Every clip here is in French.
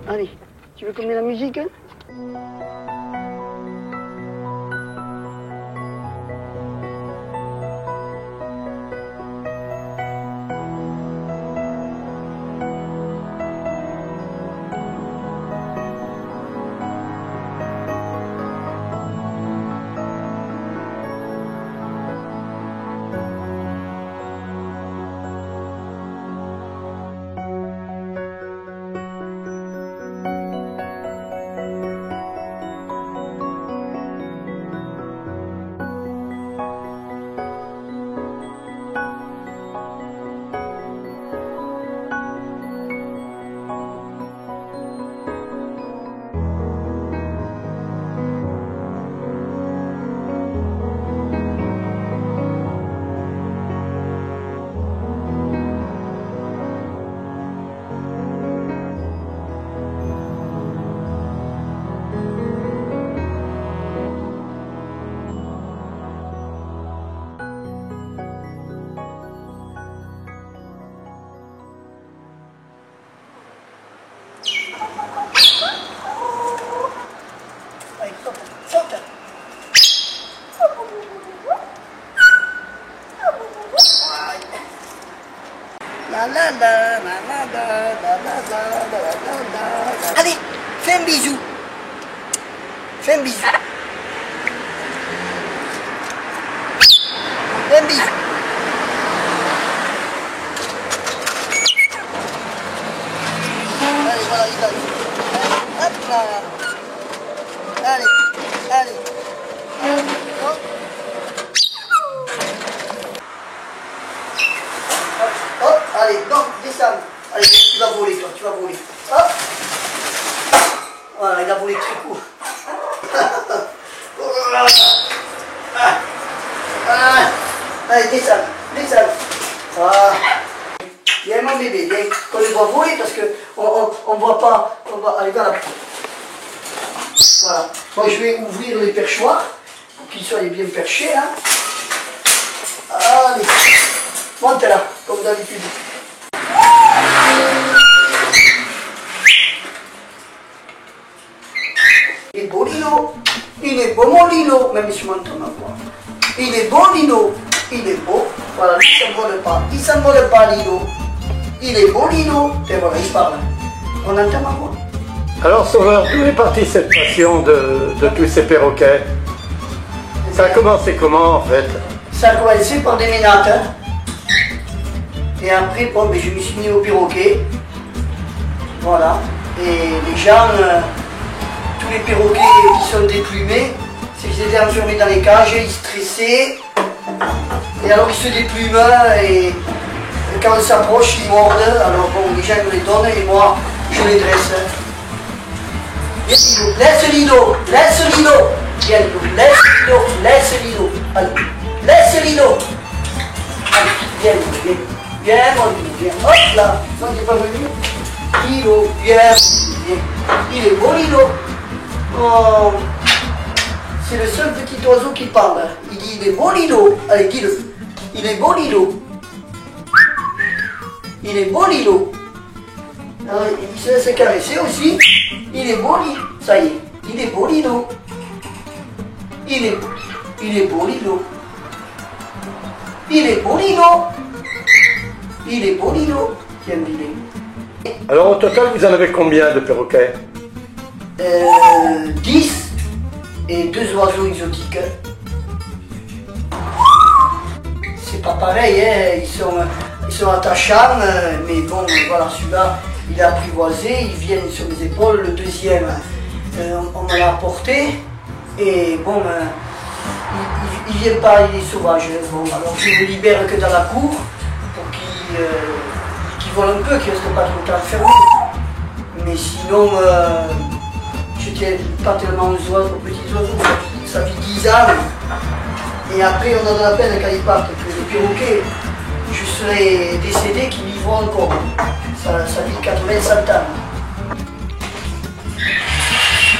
Allez, tu veux qu'on mette la musique hein? Allez, fais un bisou. Fais un bisou. Fais un bisou. Allez, voilà, il arrive. Hop là. Allez, allez. Hop. Hop, allez, non, descends. Allez, tu vas voler, toi, tu vas voler. Hop. Voilà, il a volé très court. Allez, descends, descends. Voilà. Viens, mon bébé, viens. On le voit voler parce qu'on ne voit pas. On va aller vers la. Voilà. Moi, je vais ouvrir les perchoirs pour qu'ils soient bien perchés. Hein. Allez. Monte là, comme d'habitude. Il est beau Lino, il est beau mon Lino, même si je m'entends ma voix. Il est beau Lino, il est beau. Voilà, il s'envole pas Lino. Il est beau Lino, et voilà, il parle. On entend ma voix. Alors Sauveur, d'où est partie cette passion de tous ces perroquets? Ça a commencé comment en fait? Ça a commencé par des ménates. Hein. Et après, bon, ben, je me suis mis au perroquet. Voilà. Et les gens, tous les perroquets qui sont déplumés, c'est qu'ils étaient enfermés dans les cages, ils stressaient. Et alors ils se déplument et quand on s'approche, ils mordent. Alors bon, les gens me les donnent et moi, je les dresse. Viens Lino, laisse Lino, laisse Lino. Viens Lino, laisse Lino, laisse Lino. Allez, laisse Lino. Allez, viens Lino, viens. Viens mon Lino, viens. Hop là, non t'es pas venu. Lino, viens, viens. Il est beau Lino. Oh, c'est le seul petit oiseau qui parle. Il dit il est beau Lino. Allez, dis-le. Il est beau Lino. Il est beau Lino. Alors, il se laisse caresser aussi. Il est beau Lino. Ça y est, il est beau Lino. Il est beau Lino. Il est beau Lino. Il est beau Lino. Tiens, Lino. Alors au total, vous en avez combien de perroquets? 10 et 2 oiseaux exotiques. C'est pas pareil, hein. Ils sont attachants, mais bon, voilà, celui-là, il est apprivoisé, ils viennent sur mes épaules. Le deuxième, on me l'a apporté, et bon, il vient pas, il est sauvage. Bon, alors je le libère que dans la cour, pour qu'il vole un peu, qu'il reste pas tout le temps fermé. Mais sinon, je tiens pas tellement aux oiseaux, aux petits oiseaux, ça vit 10 ans. Et après, on en a la peine quand ils partent, que les perroquets, je serais décédé qu'ils vivront encore. Ça vit 80-100 ans.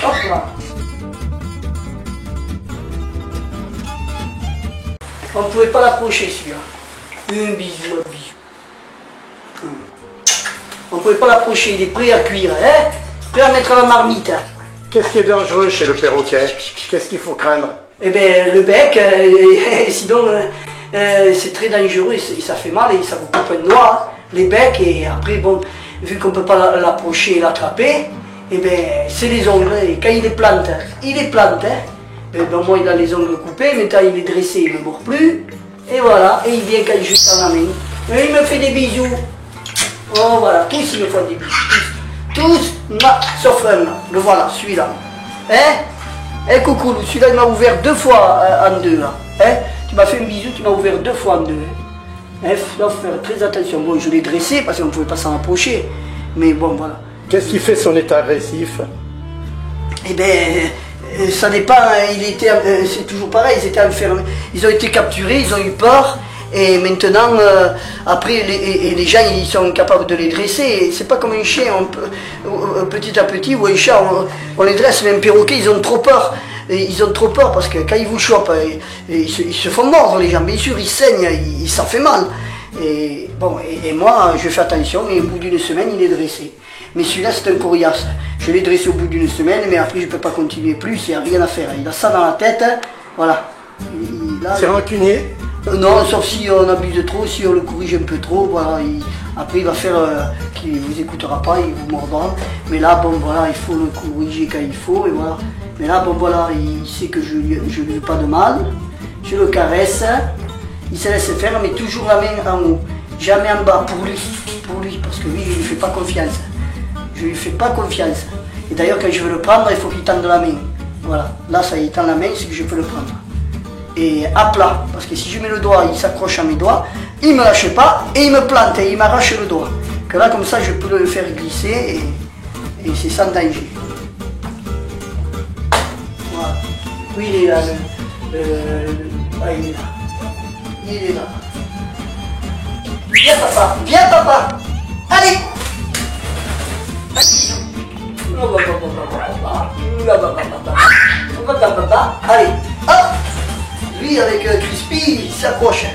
Hop là. On ne pouvait pas l'approcher celui-là. Un bisou, un bisou. On ne pouvait pas l'approcher, il est prêt à cuire, hein? Tu vas mettre la marmite. Qu'est-ce qui est dangereux chez le perroquet? Qu'est-ce qu'il faut craindre? Eh bien, le bec, sinon, c'est très dangereux, et ça fait mal, et ça vous coupe un doigt, les becs, et après, bon, vu qu'on ne peut pas l'approcher et l'attraper, eh bien, c'est les ongles, et quand il est plante, hein. Ben, moi, il a les ongles coupés, maintenant il est dressé, il ne mord plus, et voilà, et il vient quand je tends la main. Et il me fait des bisous. Oh, voilà, tous ils me font des bisous. Tous, sauf un, le voilà, celui-là. Hein? Coucou, celui-là il m'a ouvert 2 fois en 2 là. Hein? Tu m'as fait un bisou, tu m'as ouvert 2 fois en 2. Il faut faire très attention. Bon, je l'ai dressé parce qu'on ne pouvait pas s'en approcher. Mais bon, voilà. Qu'est-ce qui fait son état agressif? Eh bien, ça dépend. C'est toujours pareil, ils étaient enfermés. Ils ont été capturés, ils ont eu peur. Et maintenant, après, les gens, ils sont capables de les dresser. C'est pas comme un chien, petit à petit, ou un chat, on les dresse. Mais un perroquet, ils ont trop peur. Et ils ont trop peur parce que quand ils vous chopent, ils se font mordre les gens. Bien sûr, ils saignent, ça fait mal. Et, bon, et moi, je fais attention, et au bout d'une semaine, il est dressé. Mais celui-là, c'est un coriace. Je l'ai dressé au bout d'une semaine, mais après, je ne peux pas continuer plus, il n'y a rien à faire. Il a ça dans la tête, voilà. C'est rancunier? Non, sauf si on abuse trop, si on le corrige un peu trop, voilà, après il va faire qu'il ne vous écoutera pas, il vous mordra. Mais là, bon, voilà, il faut le corriger quand il faut, et voilà. Mais là, bon, voilà, il sait que je lui fais pas de mal, je le caresse, il se laisse faire, mais toujours la main en haut, jamais en bas, pour lui, parce que lui, je ne lui fais pas confiance. Je ne lui fais pas confiance. Et d'ailleurs, quand je veux le prendre, il faut qu'il tende la main. Voilà, là, ça y est, il tend la main, c'est que je peux le prendre. Et à plat, parce que si je mets le doigt, il s'accroche à mes doigts, il ne me lâche pas et il me plante et il m'arrache le doigt. Que là, comme ça, je peux le faire glisser et c'est sans danger. Voilà. Oui, il est là. Ah, il est là. Il est là. Viens, papa. Viens, papa. Allez. Allez, hop. Lui, avec Crispy, il s'accroche.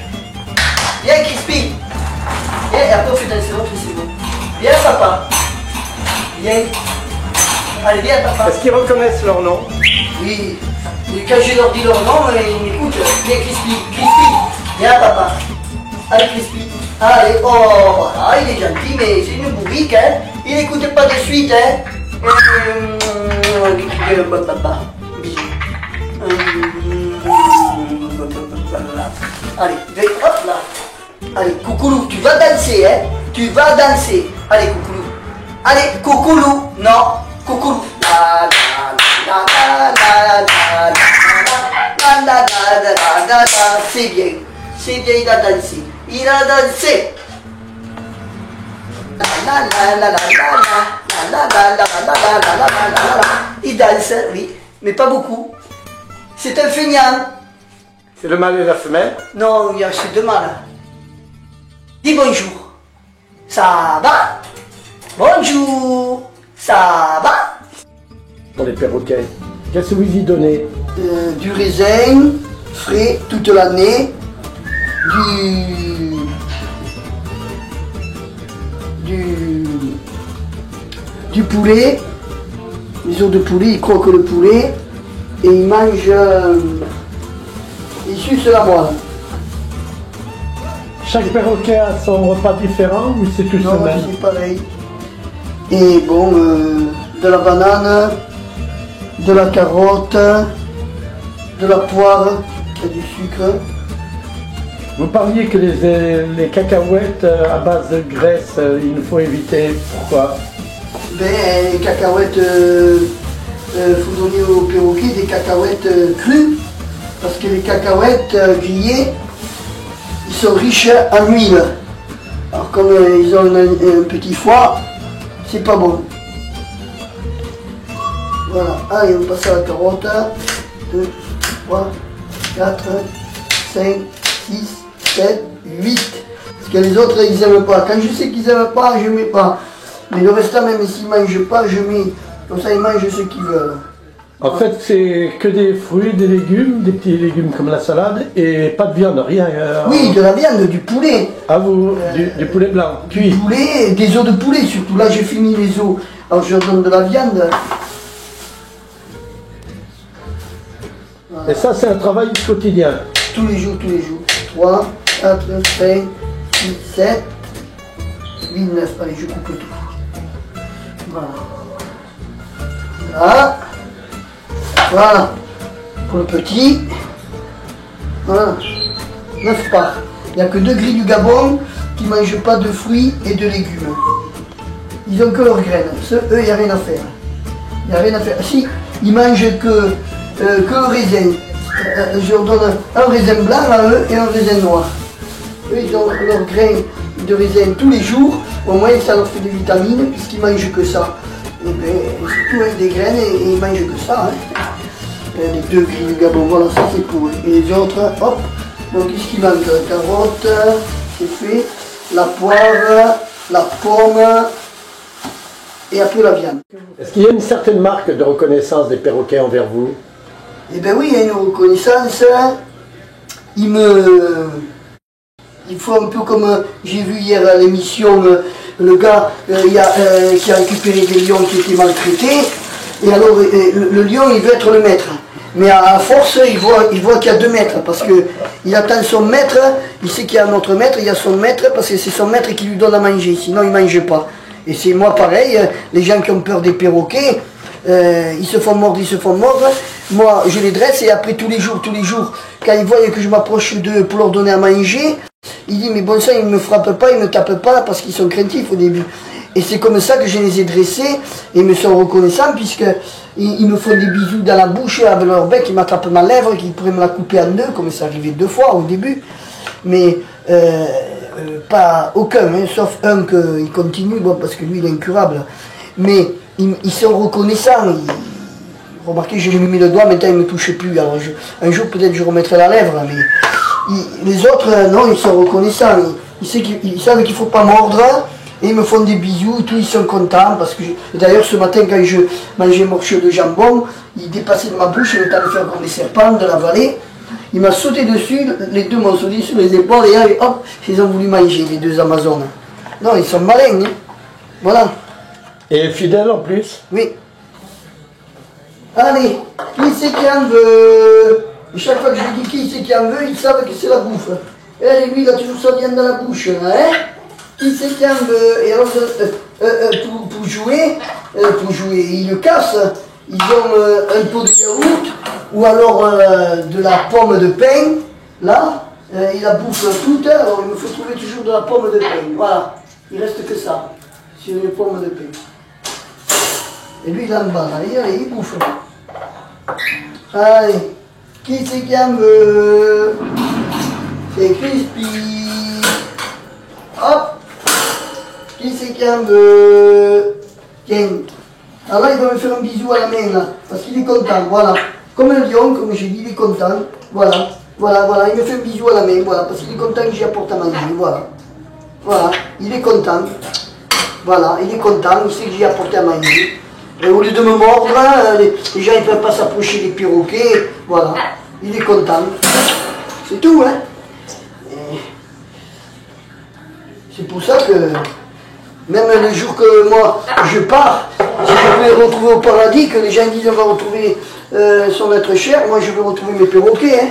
Viens, Crispy. Viens, et après, on fait danser l'autre, c'est bon. Viens, papa. Viens. Allez, viens, papa. Est-ce qu'ils reconnaissent leur nom? Oui. Et quand je leur dis leur nom, ils m'écoutent. Viens, Crispy. Crispy. Viens, papa. Allez, Crispy. Allez, oh, voilà, il est gentil, mais c'est une bourrique, hein. Il n'écoute pas de suite, hein. Papa. Bisous. Allez, hop là. Allez, Coucoulou, tu vas danser, hein. Tu vas danser. Allez, Coucoulou. Allez, Coucoulou. Non, Coucoulou. C'est bien. C'est bien, il a dansé. Il a dansé. Il danse, oui, mais pas beaucoup. C'est un feignant. C'est le mâle et la femelle? Non, il y a ces 2 mâles. Dis bonjour. Ça va? Bonjour. Ça va? Pour les perroquets, qu'est-ce que vous y donnez? Du raisin, frais toute l'année. Du poulet, les os de poulet, il croque le poulet et il mange, il suce la moelle. Chaque perroquet a son repas différent ou c'est tous le même? C'est pareil. Et bon, de la banane, de la carotte, de la poire, qui a du sucre. Vous parliez que les cacahuètes à base de graisse, il faut éviter. Pourquoi? Ben, les cacahuètes, faut donner aux perroquets des cacahuètes crues, parce que les cacahuètes grillées, ils sont riches en huile. Alors comme ils ont un petit foie, c'est pas bon. Voilà, allez, on passe à la carotte. 2, 3, 4, 5, 6, 7, 8. Parce que les autres, ils n'aiment pas. Quand je sais qu'ils n'aiment pas, je ne mets pas. Mais le restant, même s'ils ne mangent pas, je mets. Comme ça, ils mangent ce qu'ils veulent. En fait, c'est que des fruits, des légumes, des petits légumes comme la salade, et pas de viande, rien. Oui, de la viande, du poulet. Ah vous, du poulet blanc, cuit. Du poulet, des os de poulet surtout. Là, j'ai fini les os Alors je leur donne de la viande. Et ça, c'est un travail quotidien. Tous les jours, tous les jours. 3, 4, 5, 6, 7, 8, 9. Allez, je coupe tout. Voilà. Là. Voilà. Pour le petit. Voilà. 9 parts. Il n'y a que 2 grilles du Gabon qui ne mangent pas de fruits et de légumes. Ils n'ont que leurs graines. Eux, il n'y a rien à faire. Il n'y a rien à faire. Si, ils mangent que le raisin. Je leur donne un raisin blanc à eux et un raisin noir. Eux, ils ont leurs grains de raisin tous les jours. Au moins, ça leur fait des vitamines puisqu'ils ne mangent que ça. Et bien, c'est tout avec des graines et ils ne mangent que ça. Hein. Les 2 grilles du Gabon, voilà, ça c'est pour eux. Et les autres, hop. Donc, qu'est-ce qui manque? La carotte, c'est fait. La poire, la pomme. Et après la viande. Est-ce qu'il y a une certaine marque de reconnaissance des perroquets envers vous? Eh bien oui, il y a une reconnaissance. Ils font un peu comme j'ai vu hier à l'émission, le gars qui a récupéré des lions qui étaient maltraités. Et alors le lion, il veut être le maître. Mais à force, il voit qu'il y a 2 maîtres. Parce qu'il attend son maître, il sait qu'il y a un autre maître, il y a son maître, parce que c'est son maître qui lui donne à manger. Sinon, il ne mange pas. Et c'est moi pareil, les gens qui ont peur des perroquets, ils se font mordre, ils se font mordre. Moi, je les dresse et après tous les jours, quand ils voient que je m'approche d'eux pour leur donner à manger, ils disent mais bon sang, ils ne me frappent pas, ils ne me tapent pas parce qu'ils sont craintifs au début. Et c'est comme ça que je les ai dressés et ils me sont reconnaissants puisqu'ils me font des bisous dans la bouche avec leur bec, ils m'attrapent ma lèvre, qu'ils pourraient me la couper en 2, comme ça arrivait 2 fois au début. Mais pas aucun, hein, sauf un qui continue, bon, parce que lui il est incurable. Mais ils sont reconnaissants. Remarquez, je lui ai mis le doigt, maintenant il ne me touche plus. Alors un jour peut-être je remettrai la lèvre, mais les autres, non, ils sont reconnaissants. Ils savent qu'il ne faut pas mordre, et ils me font des bisous, tout, ils sont contents. Parce que d'ailleurs ce matin quand je mangeais un morceau de jambon, il dépassait de ma bouche, il était allé faire comme des serpents de la vallée. Il m'a sauté dessus, les 2 m'ont sauté sur les épaules et allez, hop, ils ont voulu manger, les 2 Amazones. Non, ils sont malins, hein. Voilà. Et fidèles en plus? Oui. Allez, qui c'est qui en veut? Et chaque fois que je dis qui c'est qui en veut, ils savent que c'est la bouffe. Et allez, lui, il a toujours sa viande dans la bouche, hein? Qui c'est qui en veut? Et alors, pour jouer, ils le cassent. Ils ont un pot de yaourt, ou alors de la pomme de pain, là, il la bouffe toute, alors il me faut trouver toujours de la pomme de pain, voilà, il reste que ça, sur une pomme de pain. Et lui il en bas, allez, il bouffe. Allez, qui c'est qui en veut? C'est Crispy. Hop, qui c'est qui en veut? Tiens. Alors là, il va me faire un bisou à la main, là, parce qu'il est content, voilà. Comme un lion, comme j'ai dit, il est content, voilà. Voilà, il me fait un bisou à la main, voilà, parce qu'il est content que j'y apporte à manger, voilà. Voilà, il est content. Voilà, il est content, il sait que j'y apporte à manger. Et au lieu de me mordre, les gens ne peuvent pas s'approcher des perroquets, voilà. Il est content. C'est tout, hein. C'est pour ça que, même le jour que moi, je pars, si je vais retrouver au paradis, que les gens disent on va retrouver son être cher, moi je vais retrouver mes perroquets. Hein.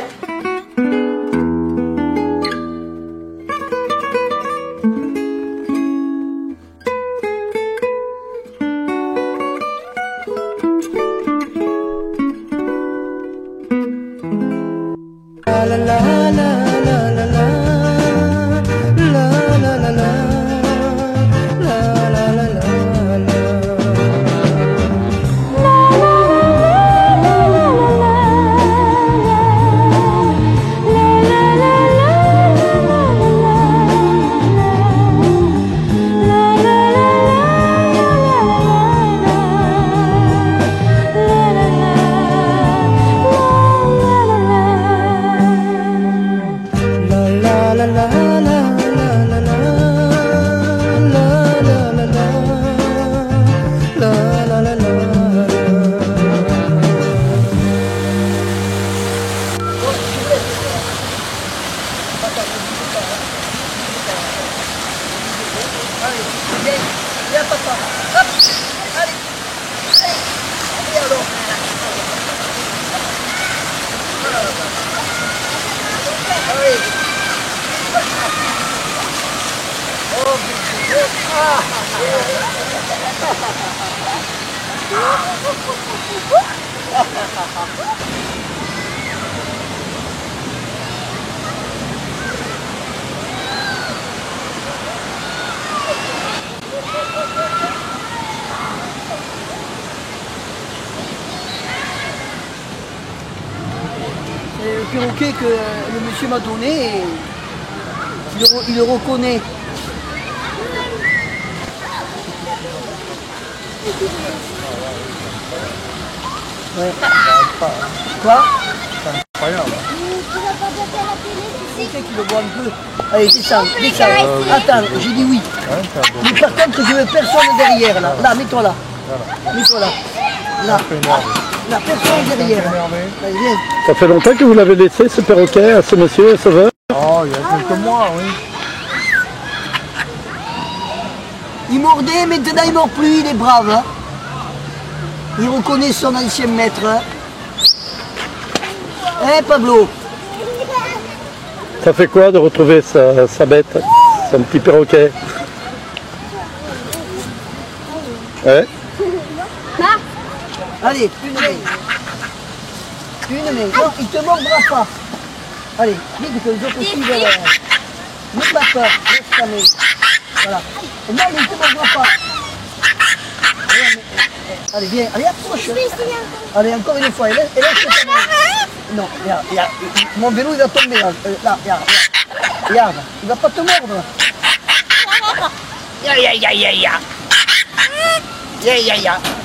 C'est le perroquet que le monsieur m'a donné et il le reconnaît. Ouais. Quoi? C'est incroyable. C'est qui le voit un peu. Allez, descends, descends. Attends, j'ai dit oui. Mais par contre, je veux personne derrière là. Là, mets-toi là. Mets-toi là. Là. La personne derrière. Allez, viens. Ça fait longtemps que vous l'avez laissé, ce perroquet, à ce monsieur sauveur? Oh, il y a quelques mois, oui. Il mordait, maintenant il mord plus, il est brave. Hein. Il reconnaît son ancien maître. Hein, Pablo? Ça fait quoi de retrouver sa bête, son petit perroquet? Ouais. Allez, une main. Une main. Non, il te mordra pas. Allez, vite que les autres aussi veulent. N'aie pas peur, laisse ta main. Voilà. Non, mais il ne te mordra pas. Allez, viens, allez, approche. Allez, encore une fois, et laisse ta main. Non, regarde, mon vélo il va tomber là, regarde, il va pas te mordre.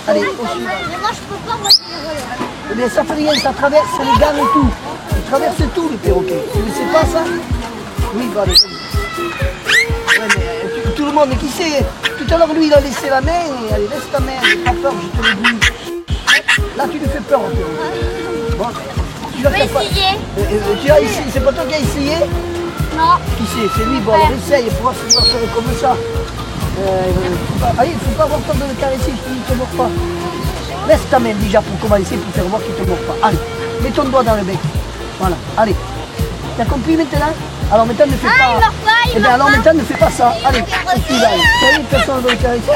Allez, au suivant. Mais moi je peux pas, moi c'est Eh bien, ça fait rien, ça traverse les gars et tout. Il traverse tout le perroquet. Tu ne sais pas ça? Oui, bah allez. Ouais, mais tout le monde qui sait. Tout à l'heure, lui, il a laissé la main. Allez, laisse ta main, n'aie pas peur, je te le dis. Là, tu lui fais peur, au perroquet. Bon, tu vas faire pas. Tu as essayé, c'est pas toi qui as essayé? Non. Qui c'est? C'est lui, bon, alors essaye pour voir si tu vas faire comme ça. Allez, il ne faut pas avoir peur de le caresser, je te dis, il ne te mord pas. Laisse ta main déjà pour commencer, pour faire voir qu'il ne te mord pas. Allez, mets ton doigt dans le bec. Voilà, allez. T'as compris maintenant? Alors maintenant ne fais pas. Il mord pas, il Eh bien mord alors pas. maintenant ne fais pas ça. Allez, tu vas. Personne ne va le caresser.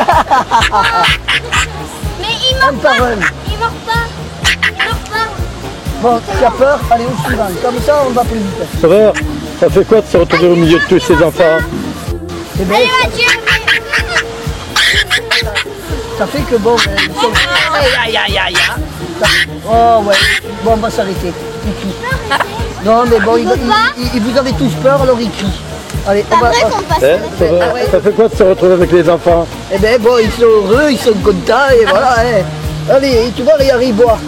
Mais il mord Un par pas. un. Il mord pas. Il mord pas. Bon, tu as peur? Allez, au suivant. Comme ça, on va plus vite. Sauveur, ça fait quoi de se retrouver au milieu de tous ces enfants? Eh bien, Allez Mathieu. ça fait que bon, ils sont... Oh ouais, bon on va s'arrêter. Il crie. Non mais bon, vous avez tous peur alors il crie. Allez, on va... Après qu'on passe. Sauveur, ça fait quoi de se retrouver avec les enfants? Eh bien bon, ils sont heureux, ils sont contents et voilà. Allez, tu vois, regarde, il boit.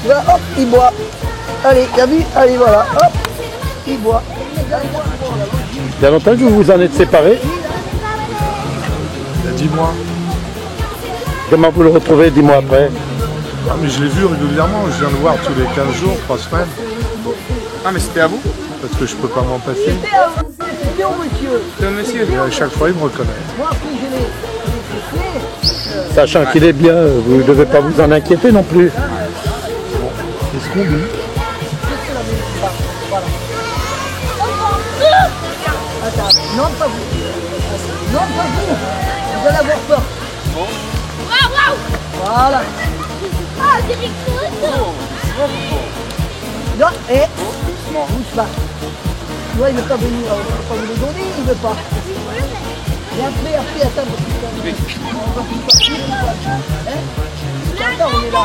Tu vois, hop, il boit. Allez, t'as vu? Allez, voilà, hop, il boit. Il y a longtemps que vous vous en êtes séparés? Il y a 10 mois. Comment vous le retrouvez, dis-moi après? Ah, mais je l'ai vu régulièrement, je viens le voir tous les 15 jours, 3 semaines. Ah mais c'était à vous? Parce que je peux pas m'en passer. C'était au monsieur. C'était un monsieur? Et à chaque fois, il me reconnaît. Moi, après, je l'ai fait. Sachant qu'il est bien, vous ne devez pas vous en inquiéter non plus. C'est ce qu'on dit. Attends, non pas vous. Non pas vous. Vous allez avoir peur. Waouh waouh. Voilà. Ah c'est des coups. Non, et bouge pas. Tu vois, il ne veut pas venir, on ne peut pas vous le donner, il ne veut pas. Et après, attends, on va plus partir. Hein? Attends, on est là.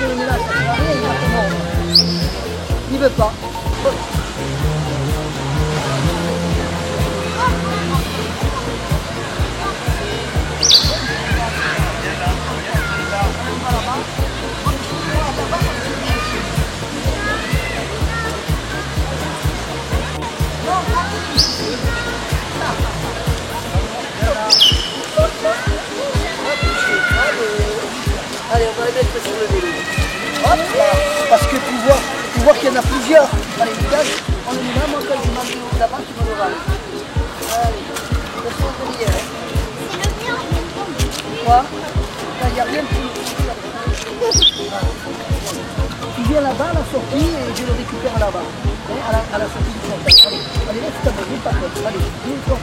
On est là, ça sert à rien, il va te mordre. Il ne veut pas. Allez, on va les mettre sur le vélo. Hop là, parce que pour voir qu'il y en a plusieurs. Allez, dégage, on les met là, moi quand je m'en vais là-bas, tu me le râles. Allez, personne de hier. C'est le mien. Quoi? Il n'y a rien de plus. Tu viens là-bas à la sortie et je le récupère là-bas. À la sortie du portail. Allez, laisse ta main, n'aie pas peur. Allez, une fois.